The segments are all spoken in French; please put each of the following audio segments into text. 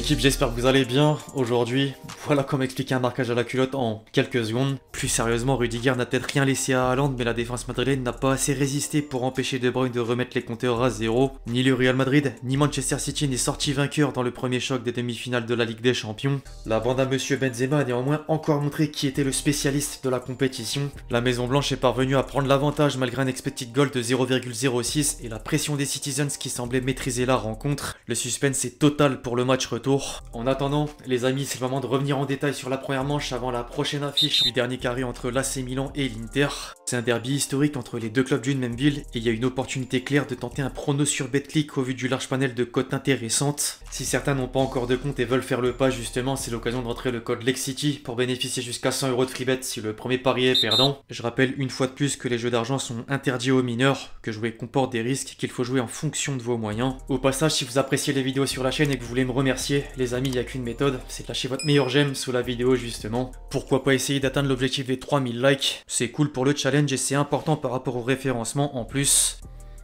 L'équipe, j'espère que vous allez bien. Aujourd'hui, voilà comment expliquer un marquage à la culotte en quelques secondes. Plus sérieusement, Rudiger n'a peut-être rien laissé à Haaland, mais la défense madrilène n'a pas assez résisté pour empêcher De Bruyne de remettre les compteurs à zéro. Ni le Real Madrid, ni Manchester City n'est sorti vainqueur dans le premier choc des demi-finales de la Ligue des Champions. La bande à Monsieur Benzema a néanmoins encore montré qui était le spécialiste de la compétition. La Maison Blanche est parvenue à prendre l'avantage malgré un expected goal de 0,06 et la pression des Citizens qui semblait maîtriser la rencontre. Le suspense est total pour le match retour. En attendant, les amis, c'est le moment de revenir en détail sur la première manche avant la prochaine affiche du dernier carré entre l'AC Milan et l'Inter. C'est un derby historique entre les deux clubs d'une même ville et il y a une opportunité claire de tenter un prono sur BetClick au vu du large panel de cotes intéressantes. Si certains n'ont pas encore de compte et veulent faire le pas, justement, c'est l'occasion d'entrer le code LEXCITY pour bénéficier jusqu'à 100 € de free bet si le premier pari est perdant. Je rappelle une fois de plus que les jeux d'argent sont interdits aux mineurs, que jouer comporte des risques et qu'il faut jouer en fonction de vos moyens. Au passage, si vous appréciez les vidéos sur la chaîne et que vous voulez me remercier, les amis, il n'y a qu'une méthode, c'est de lâcher votre meilleur j'aime sous la vidéo justement. Pourquoi pas essayer d'atteindre l'objectif des 3000 likes? C'est cool pour le challenge et c'est important par rapport au référencement en plus.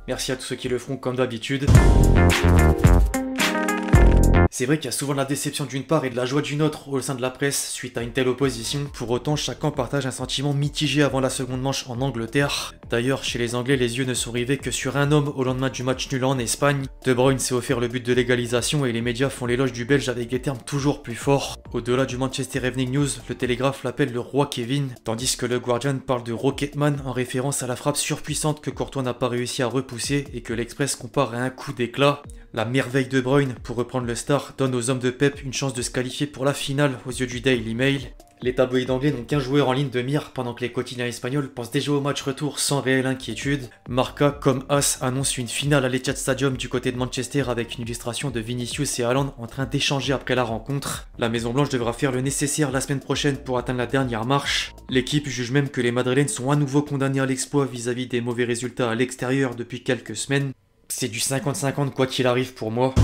Merci à tous ceux qui le feront comme d'habitude. C'est vrai qu'il y a souvent de la déception d'une part et de la joie d'une autre au sein de la presse suite à une telle opposition. Pour autant, chacun partage un sentiment mitigé avant la seconde manche en Angleterre. D'ailleurs, chez les Anglais, les yeux ne sont rivés que sur un homme au lendemain du match nul en Espagne. De Bruyne s'est offert le but de l'égalisation et les médias font l'éloge du Belge avec des termes toujours plus forts. Au-delà du Manchester Evening News, le Télégraphe l'appelle le roi Kevin, tandis que le Guardian parle de Rocketman en référence à la frappe surpuissante que Courtois n'a pas réussi à repousser et que l'Express compare à un coup d'éclat. La merveille de Bruyne, pour reprendre le Star, donne aux hommes de Pep une chance de se qualifier pour la finale aux yeux du Daily Mail. Les tabloïds anglais n'ont qu'un joueur en ligne de mire pendant que les quotidiens espagnols pensent déjà au match retour sans réelle inquiétude. Marca, comme As, annonce une finale à l'Etihad Stadium du côté de Manchester avec une illustration de Vinicius et Haaland en train d'échanger après la rencontre. La Maison Blanche devra faire le nécessaire la semaine prochaine pour atteindre la dernière marche. L'équipe juge même que les Madrilènes sont à nouveau condamnés à l'exploit vis-à-vis des mauvais résultats à l'extérieur depuis quelques semaines. C'est du 50-50 quoi qu'il arrive pour moi.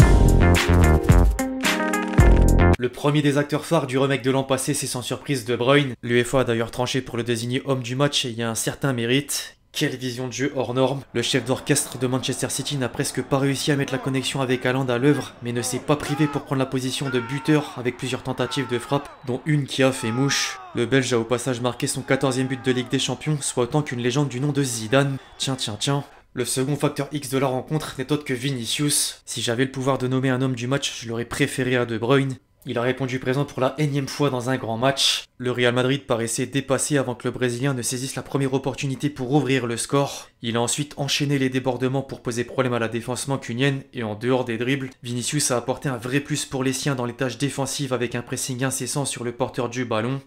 Le premier des acteurs phares du remake de l'an passé, c'est sans surprise De Bruyne. L'UEFA a d'ailleurs tranché pour le désigner homme du match et il y a un certain mérite. Quelle vision de jeu hors norme. Le chef d'orchestre de Manchester City n'a presque pas réussi à mettre la connexion avec Haaland à l'œuvre, mais ne s'est pas privé pour prendre la position de buteur avec plusieurs tentatives de frappe, dont une qui a fait mouche. Le Belge a au passage marqué son 14e but de Ligue des Champions, soit autant qu'une légende du nom de Zidane. Tiens. Le second facteur X de la rencontre n'est autre que Vinicius. Si j'avais le pouvoir de nommer un homme du match, je l'aurais préféré à De Bruyne. Il a répondu présent pour la énième fois dans un grand match. Le Real Madrid paraissait dépassé avant que le Brésilien ne saisisse la première opportunité pour ouvrir le score. Il a ensuite enchaîné les débordements pour poser problème à la défense mancunienne et en dehors des dribbles, Vinicius a apporté un vrai plus pour les siens dans les tâches défensives avec un pressing incessant sur le porteur du ballon.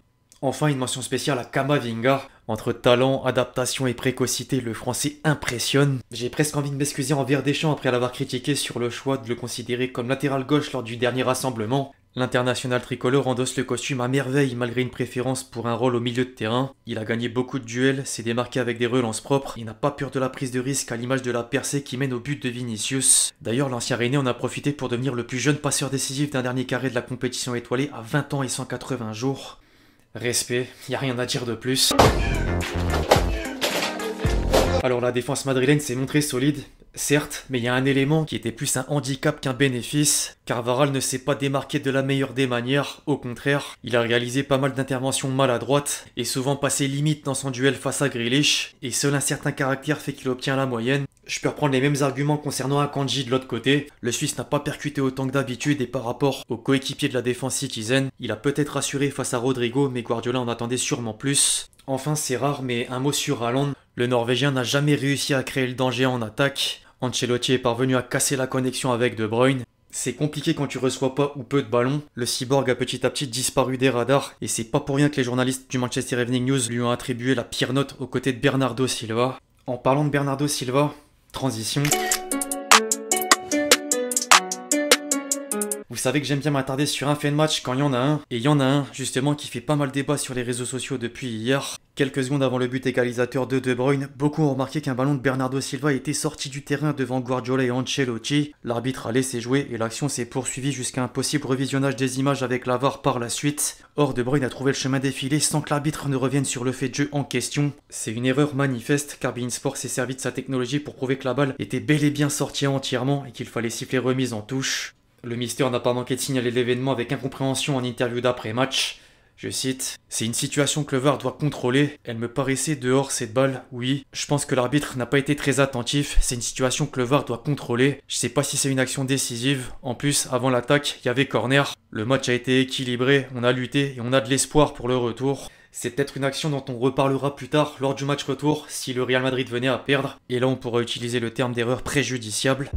Enfin, une mention spéciale à Camavinga. Entre talent, adaptation et précocité, le français impressionne. J'ai presque envie de m'excuser envers Deschamps après l'avoir critiqué sur le choix de le considérer comme latéral gauche lors du dernier rassemblement. L'international tricolore endosse le costume à merveille malgré une préférence pour un rôle au milieu de terrain. Il a gagné beaucoup de duels, s'est démarqué avec des relances propres et n'a pas peur de la prise de risque à l'image de la percée qui mène au but de Vinicius. D'ailleurs, l'ancien Rennais en a profité pour devenir le plus jeune passeur décisif d'un dernier carré de la compétition étoilée à 20 ans et 180 jours. Respect, y a rien à dire de plus. Alors la défense madrilène s'est montrée solide, certes, mais il y a un élément qui était plus un handicap qu'un bénéfice. Carvajal ne s'est pas démarqué de la meilleure des manières, au contraire, il a réalisé pas mal d'interventions maladroites et souvent passé limite dans son duel face à Grealish, et seul un certain caractère fait qu'il obtient la moyenne. Je peux reprendre les mêmes arguments concernant Akanji de l'autre côté. Le Suisse n'a pas percuté autant que d'habitude et par rapport aux coéquipiers de la défense citizen, il a peut-être rassuré face à Rodrigo, mais Guardiola en attendait sûrement plus. Enfin, c'est rare, mais un mot sur Haaland. Le Norvégien n'a jamais réussi à créer le danger en attaque. Ancelotti est parvenu à casser la connexion avec De Bruyne. C'est compliqué quand tu reçois pas ou peu de ballons. Le cyborg a petit à petit disparu des radars et c'est pas pour rien que les journalistes du Manchester Evening News lui ont attribué la pire note aux côtés de Bernardo Silva. En parlant de Bernardo Silva, transition. Vous savez que j'aime bien m'attarder sur un fait de match quand il y en a un. Et il y en a un, justement, qui fait pas mal débat sur les réseaux sociaux depuis hier. Quelques secondes avant le but égalisateur de De Bruyne, beaucoup ont remarqué qu'un ballon de Bernardo Silva était sorti du terrain devant Guardiola et Ancelotti. L'arbitre a laissé jouer et l'action s'est poursuivie jusqu'à un possible revisionnage des images avec la VAR par la suite. Or, De Bruyne a trouvé le chemin défilé sans que l'arbitre ne revienne sur le fait de jeu en question. C'est une erreur manifeste car beIN Sports s'est servi de sa technologie pour prouver que la balle était bel et bien sortie entièrement et qu'il fallait siffler remise en touche. Le Mister n'a pas manqué de signaler l'événement avec incompréhension en interview d'après-match. Je cite, « C'est une situation que le VAR doit contrôler. Elle me paraissait dehors cette balle, oui. Je pense que l'arbitre n'a pas été très attentif. C'est une situation que le VAR doit contrôler. Je sais pas si c'est une action décisive. En plus, avant l'attaque, il y avait corner. Le match a été équilibré, on a lutté et on a de l'espoir pour le retour. C'est peut-être une action dont on reparlera plus tard lors du match retour si le Real Madrid venait à perdre. Et là, on pourra utiliser le terme d'erreur préjudiciable. »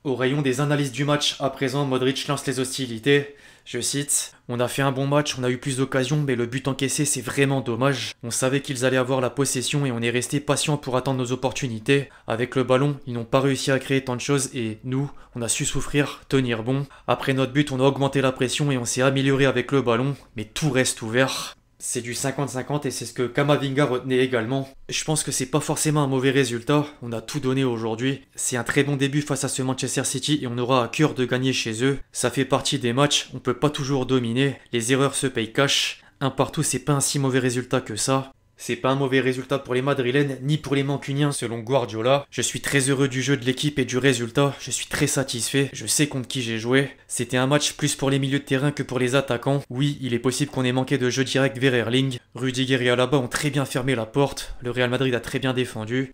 Au rayon des analyses du match, à présent, Modric lance les hostilités. Je cite, « On a fait un bon match, on a eu plus d'occasions, mais le but encaissé, c'est vraiment dommage. On savait qu'ils allaient avoir la possession et on est resté patient pour attendre nos opportunités. Avec le ballon, ils n'ont pas réussi à créer tant de choses et nous, on a su souffrir, tenir bon. Après notre but, on a augmenté la pression et on s'est amélioré avec le ballon, mais tout reste ouvert. » C'est du 50-50 et c'est ce que Camavinga retenait également. Je pense que c'est pas forcément un mauvais résultat, on a tout donné aujourd'hui. C'est un très bon début face à ce Manchester City et on aura à cœur de gagner chez eux. Ça fait partie des matchs, on peut pas toujours dominer, les erreurs se payent cash. Un partout, c'est pas un si mauvais résultat que ça. C'est pas un mauvais résultat pour les Madrilènes, ni pour les Mancuniens selon Guardiola. Je suis très heureux du jeu de l'équipe et du résultat, je suis très satisfait, je sais contre qui j'ai joué. C'était un match plus pour les milieux de terrain que pour les attaquants. Oui, il est possible qu'on ait manqué de jeu direct vers Erling. Rudiger et Alaba ont très bien fermé la porte, le Real Madrid a très bien défendu.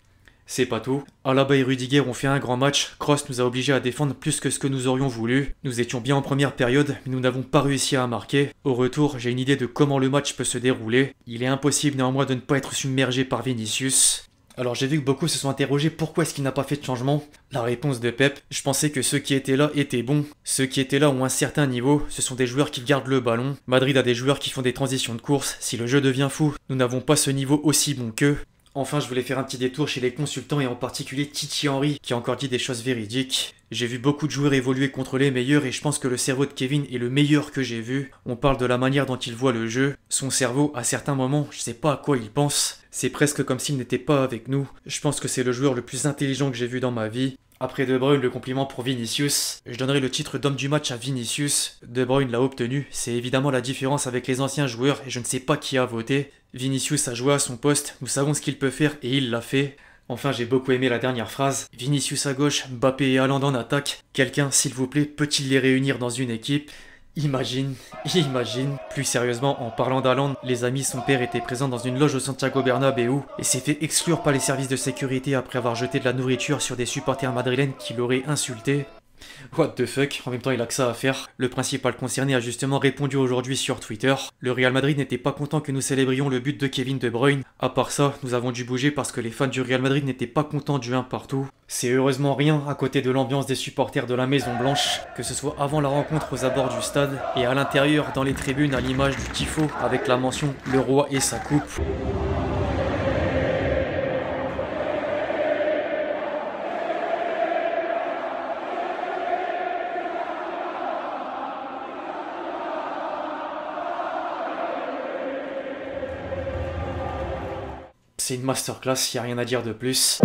C'est pas tout. Alaba et Rudiger ont fait un grand match. Kroos nous a obligés à défendre plus que ce que nous aurions voulu. Nous étions bien en première période, mais nous n'avons pas réussi à marquer. Au retour, j'ai une idée de comment le match peut se dérouler. Il est impossible néanmoins de ne pas être submergé par Vinicius. Alors j'ai vu que beaucoup se sont interrogés pourquoi est-ce qu'il n'a pas fait de changement. La réponse de Pep, je pensais que ceux qui étaient là étaient bons. Ceux qui étaient là ont un certain niveau, ce sont des joueurs qui gardent le ballon. Madrid a des joueurs qui font des transitions de course. Si le jeu devient fou, nous n'avons pas ce niveau aussi bon qu'eux. Enfin, je voulais faire un petit détour chez les consultants et en particulier Titi Henry qui a encore dit des choses véridiques. J'ai vu beaucoup de joueurs évoluer contre les meilleurs et je pense que le cerveau de Kevin est le meilleur que j'ai vu. On parle de la manière dont il voit le jeu. Son cerveau, à certains moments, je sais pas à quoi il pense. C'est presque comme s'il n'était pas avec nous. Je pense que c'est le joueur le plus intelligent que j'ai vu dans ma vie. Après De Bruyne, le compliment pour Vinicius. Je donnerai le titre d'homme du match à Vinicius. De Bruyne l'a obtenu. C'est évidemment la différence avec les anciens joueurs et je ne sais pas qui a voté. Vinicius a joué à son poste, nous savons ce qu'il peut faire et il l'a fait. Enfin, j'ai beaucoup aimé la dernière phrase. Vinicius à gauche, Mbappé et Haaland en attaque. Quelqu'un, s'il vous plaît, peut-il les réunir dans une équipe ? Imagine. Plus sérieusement, en parlant d'Haaland, les amis, son père était présent dans une loge au Santiago Bernabéu et s'est fait exclure par les services de sécurité après avoir jeté de la nourriture sur des supporters madrilènes qui l'auraient insulté. What the fuck, en même temps il a que ça à faire. Le principal concerné a justement répondu aujourd'hui sur Twitter. Le Real Madrid n'était pas content que nous célébrions le but de Kevin De Bruyne. À part ça, nous avons dû bouger parce que les fans du Real Madrid n'étaient pas contents du 1 partout. C'est heureusement rien à côté de l'ambiance des supporters de la Maison Blanche, que ce soit avant la rencontre aux abords du stade et à l'intérieur dans les tribunes à l'image du tifo avec la mention « Le roi et sa coupe ». C'est une masterclass, y a rien à dire de plus.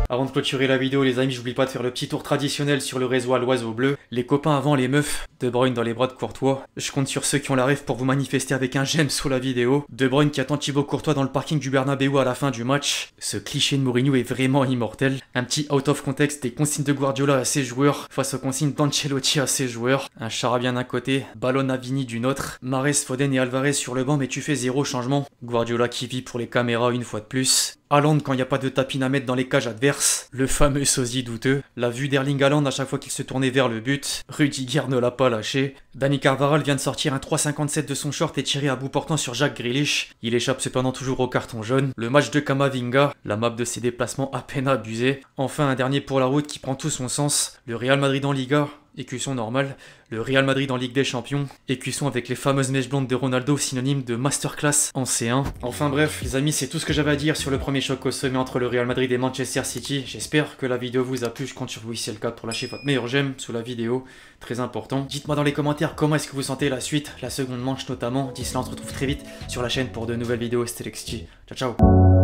Avant de clôturer la vidéo les amis, j'oublie pas de faire le petit tour traditionnel sur le réseau à l'oiseau bleu. Les copains avant les meufs, De Bruyne dans les bras de Courtois. Je compte sur ceux qui ont la rêve pour vous manifester avec un j'aime sous la vidéo. De Bruyne qui attend Thibaut Courtois dans le parking du Bernabéu à la fin du match. Ce cliché de Mourinho est vraiment immortel. Un petit out of context des consignes de Guardiola à ses joueurs face aux consignes d'Ancelotti à ses joueurs. Un charabia d'un côté, ballon à Vini d'une autre. Mahrez, Foden et Alvarez sur le banc mais tu fais zéro changement. Guardiola qui vit pour les caméras une fois de plus. Haaland quand il n'y a pas de tapine à mettre dans les cages adverses. Le fameux sosie douteux. La vue d'Erling Haaland à chaque fois qu'il se tournait vers le but. Rudiger ne l'a pas lâché. Dani Carvajal vient de sortir un 3,57 de son short et tirer à bout portant sur Jack Grealish. Il échappe cependant toujours au carton jaune. Le match de Camavinga. La map de ses déplacements à peine abusée. Enfin un dernier pour la route qui prend tout son sens. Le Real Madrid en Liga. Écusson normal, le Real Madrid en Ligue des Champions, écusson avec les fameuses mèches blondes de Ronaldo, synonyme de masterclass en C1. Enfin bref, les amis, c'est tout ce que j'avais à dire sur le premier choc au sommet entre le Real Madrid et Manchester City. J'espère que la vidéo vous a plu, je compte sur vous si c'est le cas pour lâcher votre meilleur j'aime sous la vidéo, très important. Dites-moi dans les commentaires comment est-ce que vous sentez la suite, la seconde manche notamment. D'ici là, on se retrouve très vite sur la chaîne pour de nouvelles vidéos. C'était Lexti. Ciao ciao.